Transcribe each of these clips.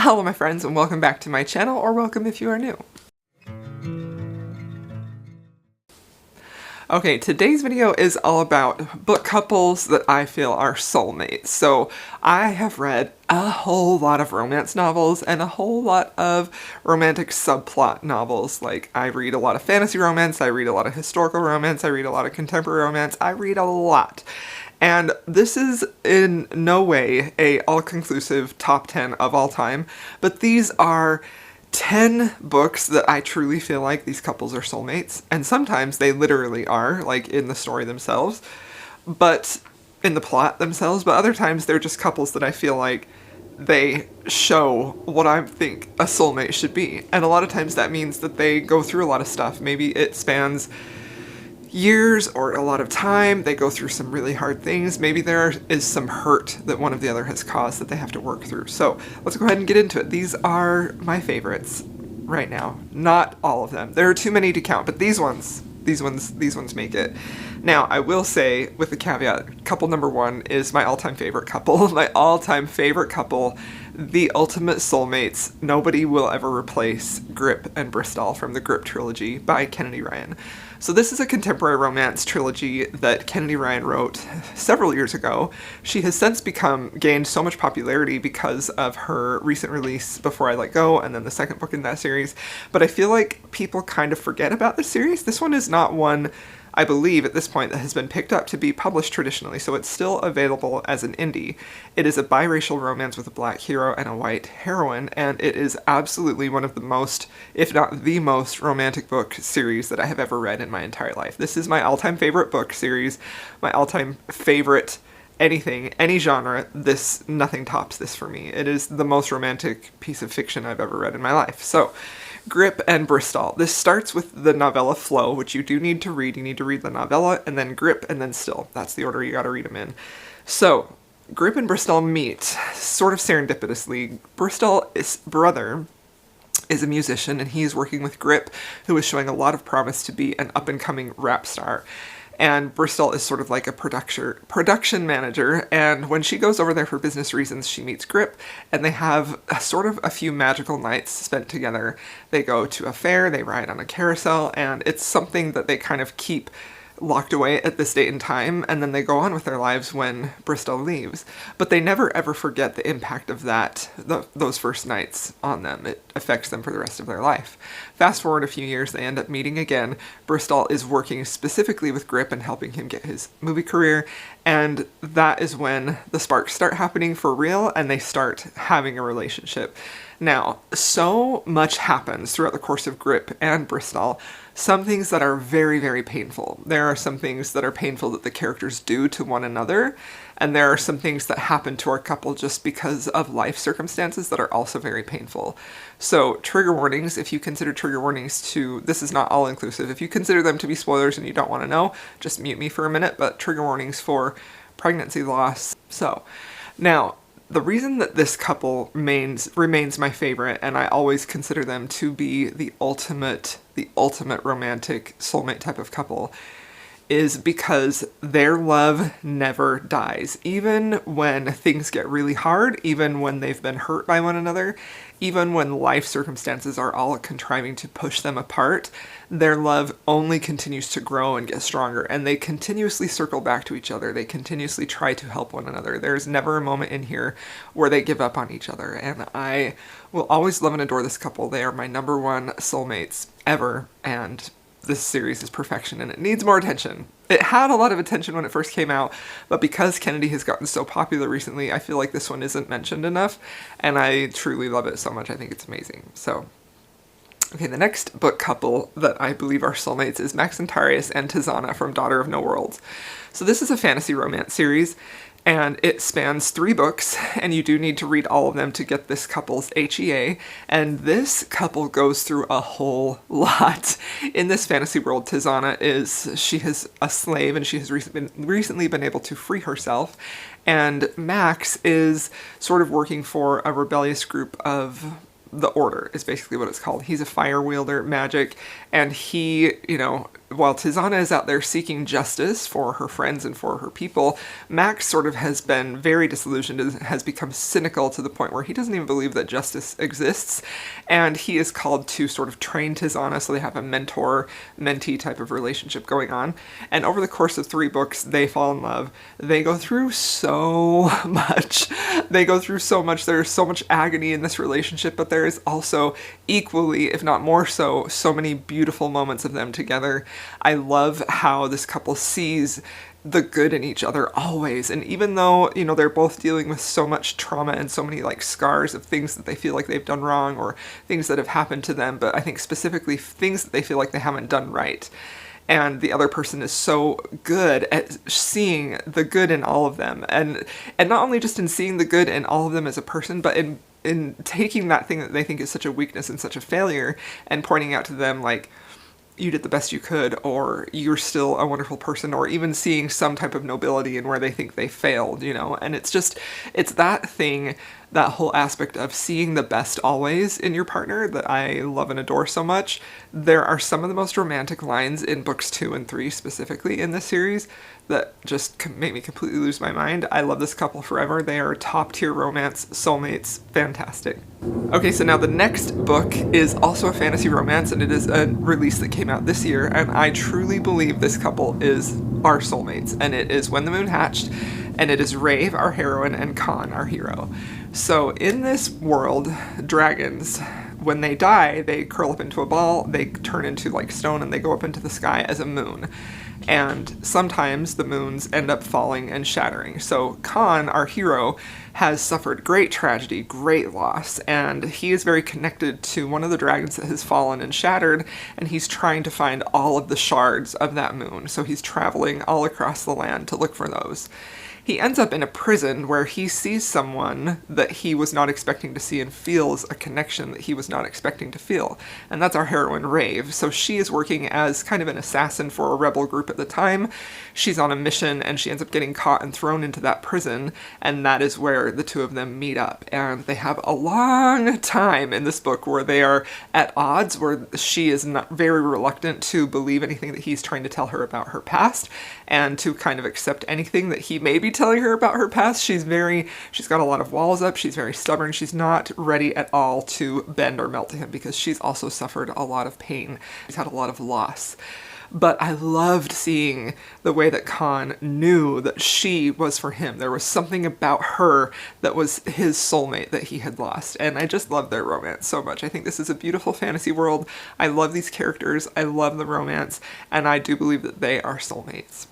Hello my friends and welcome back to my channel, or welcome if you are new. Okay, today's video is all about book couples that I feel are soulmates. So I have read a whole lot of romance novels and a whole lot of romantic subplot novels. Like, I read a lot of fantasy romance, I read a lot of historical romance, I read a lot of contemporary romance, I read a lot. And this is in no way a all-conclusive top 10 of all time, but these are 10 books that I truly feel like these couples are soulmates, and sometimes they literally are, like in the story themselves, but in the plot themselves, but other times they're just couples that I feel like they show what I think a soulmate should be. And a lot of times that means that they go through a lot of stuff. Maybe it spans years or a lot of time, they go through some really hard things, maybe there is some hurt that one of the other has caused that they have to work through. So let's go ahead and get into it. These are my favorites right now. Not all of them. There are too many to count, but these ones make it. Now, I will say, with the caveat, couple number one is my all-time favorite couple. My all-time favorite couple, the ultimate soulmates, nobody will ever replace Grip and Bristol from the Grip trilogy by Kennedy Ryan. So this is a contemporary romance trilogy that Kennedy Ryan wrote several years ago. She has since gained so much popularity because of her recent release, Before I Let Go, and then the second book in that series. But I feel like people kind of forget about this series. This one is not one, I believe, at this point that has been picked up to be published traditionally, so it's still available as an indie. It is a biracial romance with a black hero and a white heroine, and it is absolutely one of the most, if not the most, romantic book series that I have ever read in my entire life. This is my all-time favorite book series, my all-time favorite anything, any genre. Nothing tops this for me. It is the most romantic piece of fiction I've ever read in my life. So, Grip and Bristol. This starts with the novella flow, which you do need to read. You need to read the novella, and then Grip, and then Still. That's the order you gotta read them in. So, Grip and Bristol meet, sort of serendipitously. Bristol's brother is a musician, and he's working with Grip, who is showing a lot of promise to be an up-and-coming rap star. And Bristol is sort of like a production manager, and when she goes over there for business reasons, she meets Grip, and they have sort of a few magical nights spent together. They go to a fair, they ride on a carousel, and it's something that they kind of keep locked away at this date and time, and then they go on with their lives when Bristol leaves. But they never ever forget the impact of those first nights on them. It affects them for the rest of their life. Fast forward a few years, they end up meeting again. Bristol is working specifically with Grip and helping him get his movie career, and that is when the sparks start happening for real, and they start having a relationship. Now, so much happens throughout the course of Grip and Bristol. Some things that are very, very painful. There are some things that are painful that the characters do to one another, and there are some things that happen to our couple just because of life circumstances that are also very painful. So, trigger warnings, if you consider trigger warnings this is not all-inclusive. If you consider them to be spoilers and you don't want to know, just mute me for a minute, but trigger warnings for pregnancy loss. So, now, the reason that this couple remains my favorite, and I always consider them to be the ultimate romantic soulmate type of couple, is because their love never dies. Even when things get really hard, even when they've been hurt by one another, even when life circumstances are all contriving to push them apart, their love only continues to grow and get stronger, and they continuously circle back to each other. They continuously try to help one another. There's never a moment in here where they give up on each other, and I will always love and adore this couple. They are my number one soulmates ever, and this series is perfection, and it needs more attention. It had a lot of attention when it first came out, but because Kennedy has gotten so popular recently, I feel like this one isn't mentioned enough, and I truly love it so much. I think it's amazing. So, okay, the next book couple that I believe are soulmates is Maxantarius and Tisaanah from Daughter of No Worlds. So this is a fantasy romance series, and it spans 3 books, and you do need to read all of them to get this couple's HEA, and this couple goes through a whole lot. In this fantasy world, Tazana she is a slave, and she has recently been able to free herself, and Max is sort of working for a rebellious group of the Order, is basically what it's called. He's a fire wielder, magic, and he, while Tazana is out there seeking justice for her friends and for her people, Max sort of has been very disillusioned and has become cynical to the point where he doesn't even believe that justice exists, and he is called to sort of train Tazana, so they have a mentor-mentee type of relationship going on. And over the course of 3 books, they fall in love. They go through so much. There is so much agony in this relationship, but there is also equally, if not more so many beautiful moments of them together. I love how this couple sees the good in each other always, and even though, you know, they're both dealing with so much trauma and so many like scars of things that they feel like they've done wrong or things that have happened to them, but I think specifically things that they feel like they haven't done right. And the other person is so good at seeing the good in all of them, and not only just in seeing the good in all of them as a person, but in taking that thing that they think is such a weakness and such a failure and pointing out to them like, you did the best you could, or you're still a wonderful person, or even seeing some type of nobility in where they think they failed, you know. And it's that thing, that whole aspect of seeing the best always in your partner that I love and adore so much. There are some of the most romantic lines in books 2 and 3 specifically in this series that just make me completely lose my mind. I love this couple forever. They are top tier romance, soulmates, fantastic. Okay, so now the next book is also a fantasy romance, and it is a release that came out this year, and I truly believe this couple is our soulmates, and it is When the Moon Hatched, and it is Raeve, our heroine, and Kaan, our hero. So in this world, dragons, when they die, they curl up into a ball, they turn into like stone, and they go up into the sky as a moon. And sometimes the moons end up falling and shattering. So Kaan, our hero, has suffered great tragedy, great loss, and he is very connected to one of the dragons that has fallen and shattered, and he's trying to find all of the shards of that moon. So he's traveling all across the land to look for those. He ends up in a prison where he sees someone that he was not expecting to see and feels a connection that he was not expecting to feel. And that's our heroine, Raeve. So she is working as kind of an assassin for a rebel group at the time. She's on a mission and she ends up getting caught and thrown into that prison. And that is where the two of them meet up. And they have a long time in this book where they are at odds, where she is not very reluctant to believe anything that he's trying to tell her about her past and to kind of accept anything that he may be telling her about her past. She's got a lot of walls up, she's very stubborn, she's not ready at all to bend or melt to him because she's also suffered a lot of pain. She's had a lot of loss. But I loved seeing the way that Kaan knew that she was for him. There was something about her that was his soulmate that he had lost. And I just love their romance so much. I think this is a beautiful fantasy world. I love these characters. I love the romance. And I do believe that they are soulmates.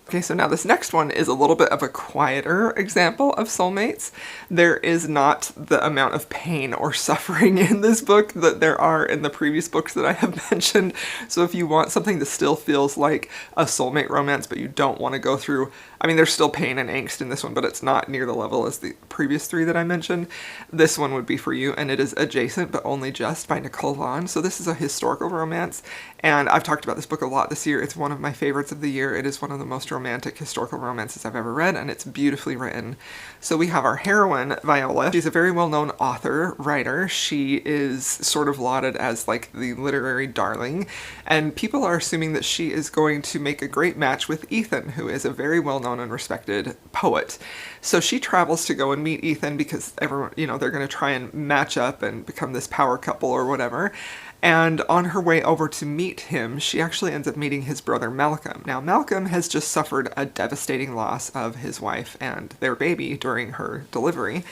Okay, so now this next one is a little bit of a quieter example of soulmates. There is not the amount of pain or suffering in this book that there are in the previous books that I have mentioned. So if you want something that still feels like a soulmate romance, but you don't want to go through, I mean, there's still pain and angst in this one, but it's not near the level as the previous 3 that I mentioned. This one would be for you, and it is Adjacent, but Only Just by Nicole Vaughn. So this is a historical romance, and I've talked about this book a lot this year. It's one of my favorites of the year. It is one of the most romantic historical romances I've ever read, and it's beautifully written. So we have our heroine, Viola. She's a very well-known author, writer. She is sort of lauded as like the literary darling, and people are assuming that she is going to make a great match with Ethan, who is a very well-known and respected poet. So she travels to go and meet Ethan because everyone, you know, they're going to try and match up and become this power couple or whatever. And on her way over to meet him, she actually ends up meeting his brother Malcolm. Now, Malcolm has just suffered a devastating loss of his wife and their baby during her delivery,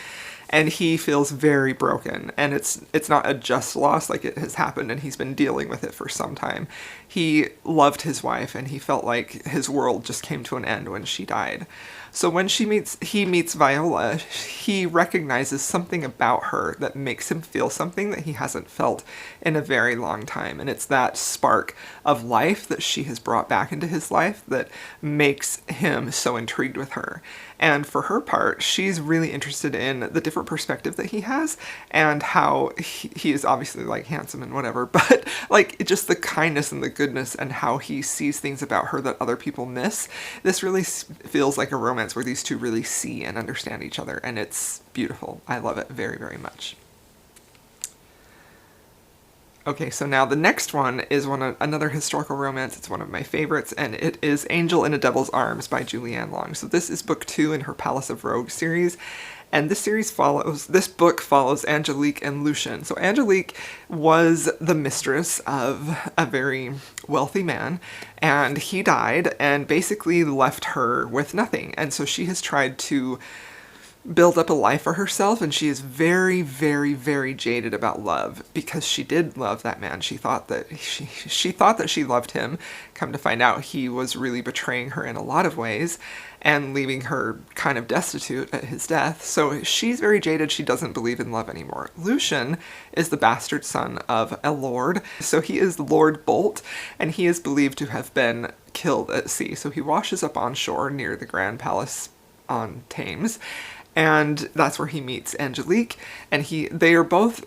and he feels very broken. And it's not a just loss, like it has happened and he's been dealing with it for some time. He loved his wife and he felt like his world just came to an end when she died. So when he meets Viola, he recognizes something about her that makes him feel something that he hasn't felt in a very long time. And it's that spark of life that she has brought back into his life that makes him so intrigued with her. And for her part, she's really interested in the different perspective that he has and how he is obviously like handsome and whatever, but like just the kindness and the goodness and how he sees things about her that other people miss. This really feels like a romance where these two really see and understand each other, and it's beautiful. I love it very, very much. Okay, so now the next one is another historical romance. It's one of my favorites, and it is Angel in a Devil's Arms by Julianne Long. So this is book 2 in her Palace of Rogues series, and this book follows Angelique and Lucian. So Angelique was the mistress of a very wealthy man, and he died and basically left her with nothing. And so she has tried to build up a life for herself, and she is very, very, very jaded about love, because she did love that man. She thought that she loved him. Come to find out, he was really betraying her in a lot of ways and leaving her kind of destitute at his death. So she's very jaded. She doesn't believe in love anymore. Lucian is the bastard son of a lord. So he is Lord Bolt, and he is believed to have been killed at sea. So he washes up on shore near the Grand Palace on Thames, and that's where he meets Angelique, and they are both,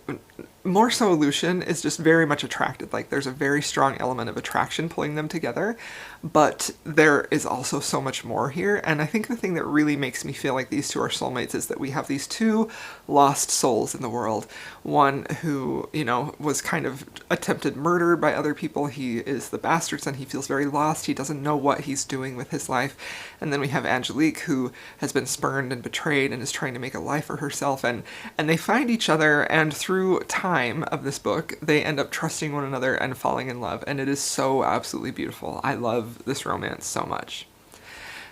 more so Lucian is just very much attracted. Like, there's a very strong element of attraction pulling them together, but there is also so much more here. And I think the thing that really makes me feel like these two are soulmates is that we have these two lost souls in the world. One who, was kind of attempted murder by other people. He is the bastard son. He feels very lost. He doesn't know what he's doing with his life. And then we have Angelique, who has been spurned and betrayed and is trying to make a life for herself. And they find each other, and through time of this book, they end up trusting one another and falling in love. And it is so absolutely beautiful. I love this romance so much.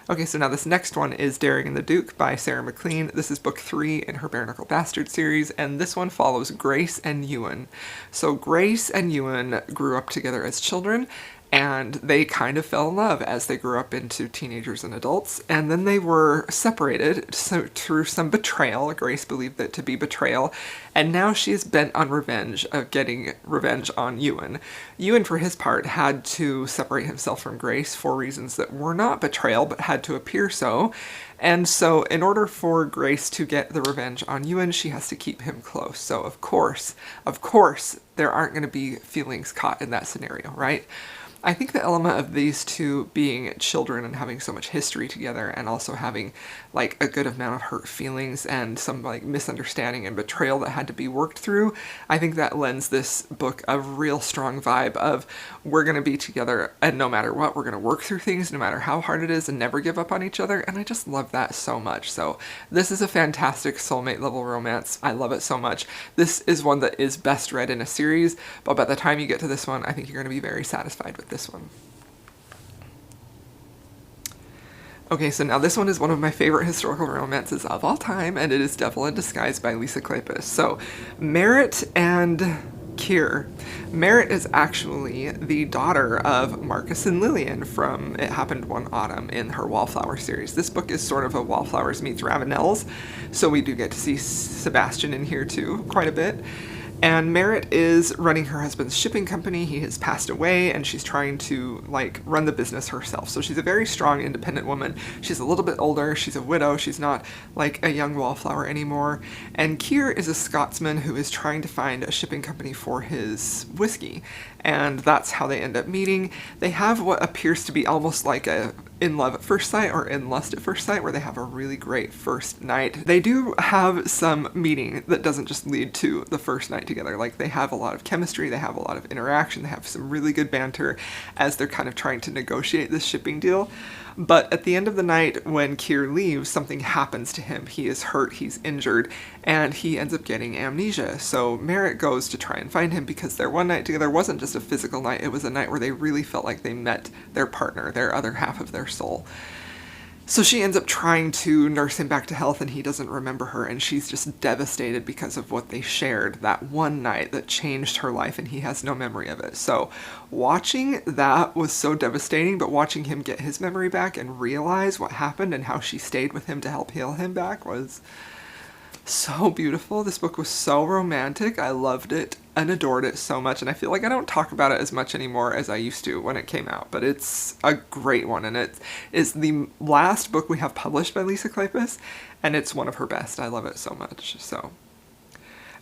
Okay, so now this next one is Daring and the Duke by Sarah MacLean. This is book 3 in her Bare Knuckle Bastard series, and this one follows Grace and Ewan. So Grace and Ewan grew up together as children, and they kind of fell in love as they grew up into teenagers and adults, and then they were separated through some betrayal. Grace believed that to be betrayal, and now she is bent on getting revenge on Ewan. Ewan, for his part, had to separate himself from Grace for reasons that were not betrayal, but had to appear so. And so in order for Grace to get the revenge on Ewan, she has to keep him close. So of course, there aren't going to be feelings caught in that scenario, right? I think the element of these two being children and having so much history together, and also having like a good amount of hurt feelings and some like misunderstanding and betrayal that had to be worked through, I think that lends this book a real strong vibe of we're going to be together, and no matter what, we're going to work through things no matter how hard it is, and never give up on each other. And I just love that so much. So this is a fantastic soulmate level romance. I love it so much. This is one that is best read in a series, but by the time you get to this one, I think you're going to be very satisfied with this one. Okay, so now this one is one of my favorite historical romances of all time, and it is Devil in Disguise by Lisa Kleypas. So, Merritt and Kier. Merritt is actually the daughter of Marcus and Lillian from It Happened One Autumn in her Wallflower series. This book is sort of a Wallflowers meets Ravenels, so we do get to see Sebastian in here too, quite a bit. And Merritt is running her husband's shipping company. He has passed away, and she's trying to like run the business herself. So she's a very strong, independent woman. She's a little bit older. She's a widow. She's not like a young wallflower anymore. And Keir is a Scotsman who is trying to find a shipping company for his whiskey. And that's how they end up meeting. They have what appears to be almost like a in love at first sight or in lust at first sight, where they have a really great first night. They do have some meeting that doesn't just lead to the first night together. Like, they have a lot of chemistry, they have a lot of interaction, they have some really good banter as they're kind of trying to negotiate this shipping deal. But at the end of the night, when Keir leaves, something happens to him. He is hurt, he's injured, and he ends up getting amnesia. So Merritt goes to try and find him, because their one night together wasn't just a physical night, it was a night where they really felt like they met their partner, their other half of their soul. So she ends up trying to nurse him back to health, and he doesn't remember her, and she's just devastated because of what they shared that one night that changed her life, and he has no memory of it. So watching that was so devastating, but watching him get his memory back and realize what happened and how she stayed with him to help heal him back was so beautiful. This book was so romantic. I loved it and adored it so much, and I feel like I don't talk about it as much anymore as I used to when it came out, but it's a great one, and it is the last book we have published by Lisa Kleypas, and it's one of her best. I love it so much. So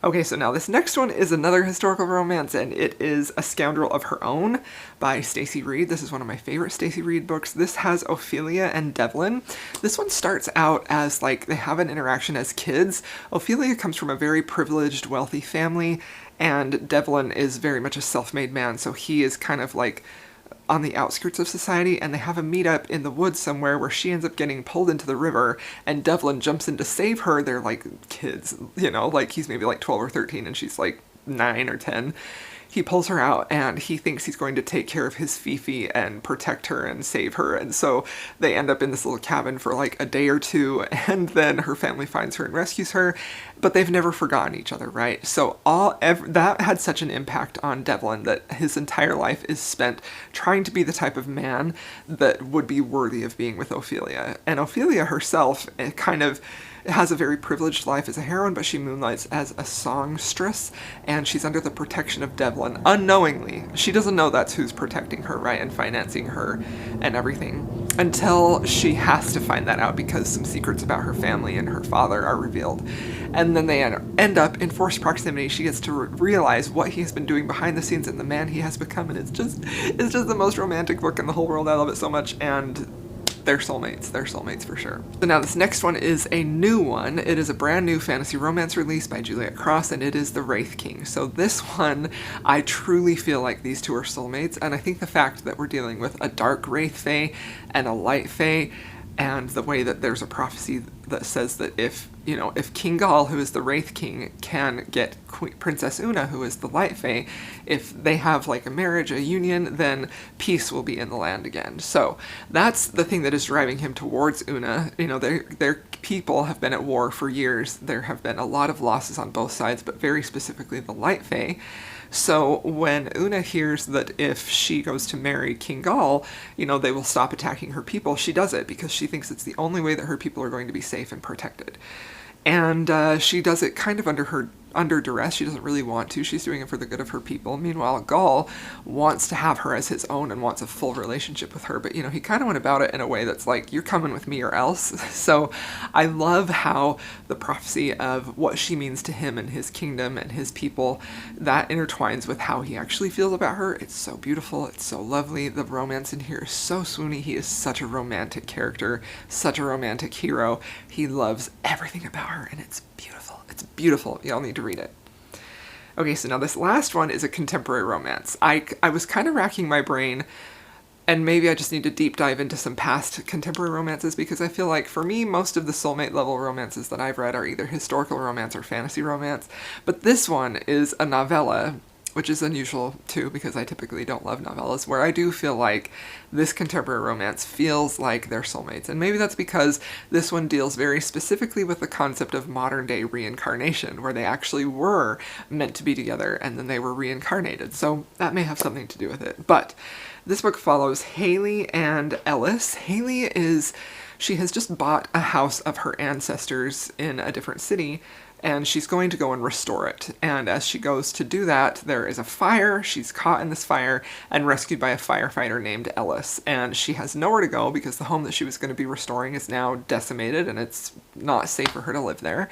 Okay, so now this next one is another historical romance, and it is A Scoundrel of Her Own by Stacey Reid. This is one of my favorite Stacey Reid books. This has Ophelia and Devlin. This one starts out as like they have an interaction as kids. Ophelia comes from a very privileged, wealthy family, and Devlin is very much a self-made man, so he is kind of like on the outskirts of society, and they have a meetup in the woods somewhere where she ends up getting pulled into the river, and Devlin jumps in to save her. They're like kids, you know, like he's maybe like 12 or 13 and she's like 9 or 10. He pulls her out and he thinks he's going to take care of his Fifi and protect her and save her. And so they end up in this little cabin for like a day or two, and then her family finds her and rescues her, but they've never forgotten each other, right? So that had such an impact on Devlin that his entire life is spent trying to be the type of man that would be worthy of being with Ophelia. And Ophelia herself kind of has a very privileged life as a heroine, but she moonlights as a songstress, and she's under the protection of Devlin unknowingly. She doesn't know that's who's protecting her, right, and financing her and everything, until she has to find that out because some secrets about her family and her father are revealed. And then they end up in forced proximity. She gets to realize what he has been doing behind the scenes and the man he has become, and it's just the most romantic book in the whole world. I love it so much, and they're soulmates for sure. So now this next one is a new one. It is a brand new fantasy romance release by Juliet Cross, and it is The Wraith King. So this one, I truly feel like these two are soulmates, and I think the fact that we're dealing with a dark Wraith Fae and a light Fae, and the way that there's a prophecy that says that if King Gaul, who is the Wraith King, can get Princess Una, who is the Light Fae, if they have like a marriage, a union, then peace will be in the land again. So that's the thing that is driving him towards Una. You know, their people have been at war for years. There have been a lot of losses on both sides, but very specifically the Light Fae. So when Una hears that if she goes to marry King Gaul, you know, they will stop attacking her people, she does it because she thinks it's the only way that her people are going to be safe and protected. And she does it kind of under duress. She doesn't really want to. She's doing it for the good of her people. Meanwhile, Gaul wants to have her as his own and wants a full relationship with her. But, you know, he kind of went about it in a way that's like, you're coming with me or else. So I love how the prophecy of what she means to him and his kingdom and his people, that intertwines with how he actually feels about her. It's so beautiful. It's so lovely. The romance in here is so swoony. He is such a romantic character, such a romantic hero. He loves everything about her, and it's beautiful. It's beautiful. Y'all need to read it. Okay, so now this last one is a contemporary romance. I was kind of racking my brain, and maybe I just need to deep dive into some past contemporary romances, because I feel like for me, most of the soulmate level romances that I've read are either historical romance or fantasy romance. But this one is a novella, which is unusual too, because I typically don't love novellas, where I do feel like this contemporary romance feels like they're soulmates. And maybe that's because this one deals very specifically with the concept of modern day reincarnation, where they actually were meant to be together and then they were reincarnated. So that may have something to do with it. But this book follows Hailey and Ellis. Hailey she has just bought a house of her ancestors in a different city, and she's going to go and restore it. And as she goes to do that, there is a fire. She's caught in this fire and rescued by a firefighter named Ellis. And she has nowhere to go because the home that she was going to be restoring is now decimated and it's not safe for her to live there.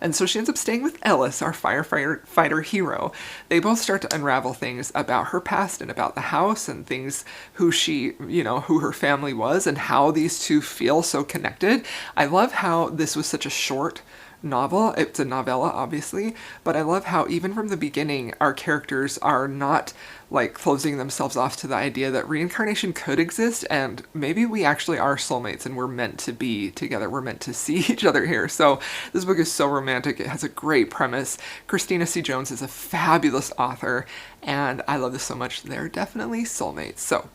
And so she ends up staying with Ellis, our firefighter hero. They both start to unravel things about her past and about the house and things, who her family was and how these two feel so connected. I love how this was such a short novel. It's a novella, obviously, but I love how even from the beginning, our characters are not like closing themselves off to the idea that reincarnation could exist, and maybe we actually are soulmates and we're meant to be together. We're meant to see each other here. So this book is so romantic. It has a great premise. Christina C. Jones is a fabulous author, and I love this so much. They're definitely soulmates. So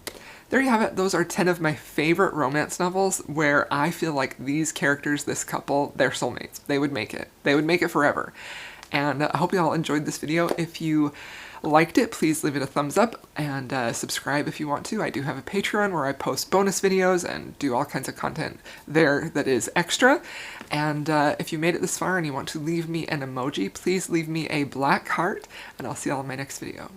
there you have it. Those are 10 of my favorite romance novels where I feel like these characters, this couple, they're soulmates. They would make it. They would make it forever. And I hope you all enjoyed this video. If you liked it, please leave it a thumbs up and subscribe if you want to. I do have a Patreon where I post bonus videos and do all kinds of content there that is extra. And if you made it this far and you want to leave me an emoji, please leave me a black heart, and I'll see you all in my next video.